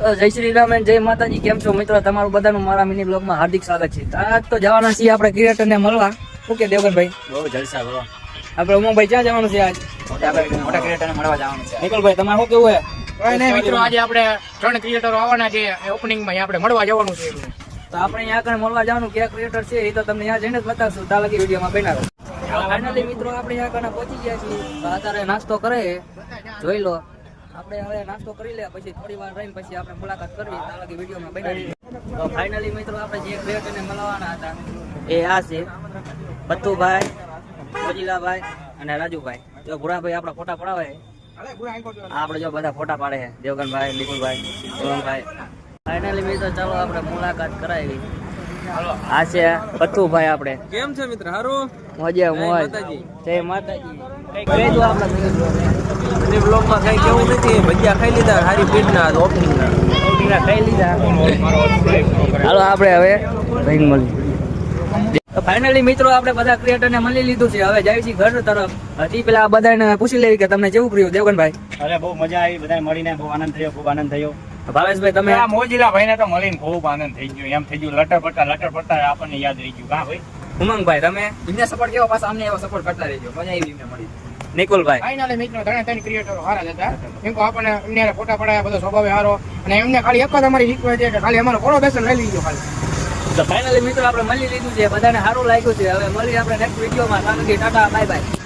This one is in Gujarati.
જય શ્રી રામ અને જય માતાજી. કેમ છો મિત્રો? તમારું બધાનું મારા મિની બ્લોગમાં હાર્દિક સ્વાગત છે. આજ તો જવાના છીએ આપણે ક્રિએટરને મળવા. શું કે દેવગનભાઈ? બહુ જલસા બરો. આપણે ઉમંગભાઈ ક્યાં જવાનું છે આજ? મોટા ક્રિએટરને મળવા જવાનું છે. નિકોલભાઈ તમારે શું કેવું છે? કઈ નહીં મિત્રો, આજે આપણે 3 ક્રિએટરો આવવાના છે ઓપનિંગમાં, આપણે મળવા જવાનું છે. તો આપણે અહીંયા આગળ મળવા જવાનું ક્યાં ક્રિએટર છે એ તો તમને અહીંયા જઈને જ બતાવશું. ત્યાં લગી વિડીયોમાં બનાવો. ફાઇનલી મિત્રો આપણે અહીંયા આગળ પહોંચી ગયા છીએ. તો અત્યારે નાસ્તો કરે જોઈ લો. આપણે હવે નાસ્તો કરી લે, પછી થોડી વાર રહીને પછી આપણે મુલાકાત કરવી. ત્યાં લગી વિડીયોમાં બનાવી. તો ફાઇનલી મિત્રો આપણે જે ક્રિએટરને મળવાના હતા એ આ છે બત્તુભાઈ, મોજીલાભાઈ અને રાજુભાઈ. જો ભુરાભાઈ આપણા ફોટા પડાવે. આપણે જો બધા ફોટા પાડે છે, દેવગનભાઈ, નિકુલભાઈ, સોનભાઈ. ફાઇનલી મિત્રો ચાલો આપણે મુલાકાત કરાવી. આ છે બત્તુભાઈ. આપણે કેમ છે મિત્ર? હારું મોજે મોજ. જય માતાજી. કઈ કહી દો આપણા મિની બ્લોગમાં કઈ કેવું નથી. ભજીયા ખાઈ લીધા, હારી પીઠના ઓપનિંગના ખાઈ લીધા. હાલો આપણે હવે ભાઈ મળી. તો ફાઇનલી મિત્રો આપણે બધા ક્રિએટરને મળી લીધું છે. હવે જાય છે ઘર તરફ. હજી પેલા આ બધાને પૂછી લેવી કે તમને કેવું કર્યું દેવગનભાઈ? અરે બહુ મજા આવી, બધા મળીને બહુ આનંદ થયો, ખૂબ આનંદ થયો. ભાવેશભાઈ તમે? આ મોજીલા ભાઈને તો મળીને ખૂબ આનંદ થઈ ગયો. એમ થઈ ગયું લટર પડતા આપણને યાદ રહી ગયું. હા ભાઈ. ઉમંગભાઈ તમે? એમને સપોર્ટ કેવો, પાછા અમને એવો સપોર્ટ કરતા રહેજો. મજા આવી એમને મળી. નિકુલભાઈ? ફાઇનલી મિત્રો 3 ક્રિએટરો હારા જ હતા. કેમ કે આપણને એમને ફોટા પડાયા, બધો સ્વભાવ હારો, અને એમને ખાલી એક જ અમારી શીખવા છે કે ખાલી અમારો કોલોબેશન લઈ લીધો ખાલી. તો ફાઇનલી મિત્રો આપણે મળી લીધું છે. બધાને સારું લાગ્યું છે. હવે મળી આપણે નેક્સ્ટ વિડીયોમાં. Tata bye bye.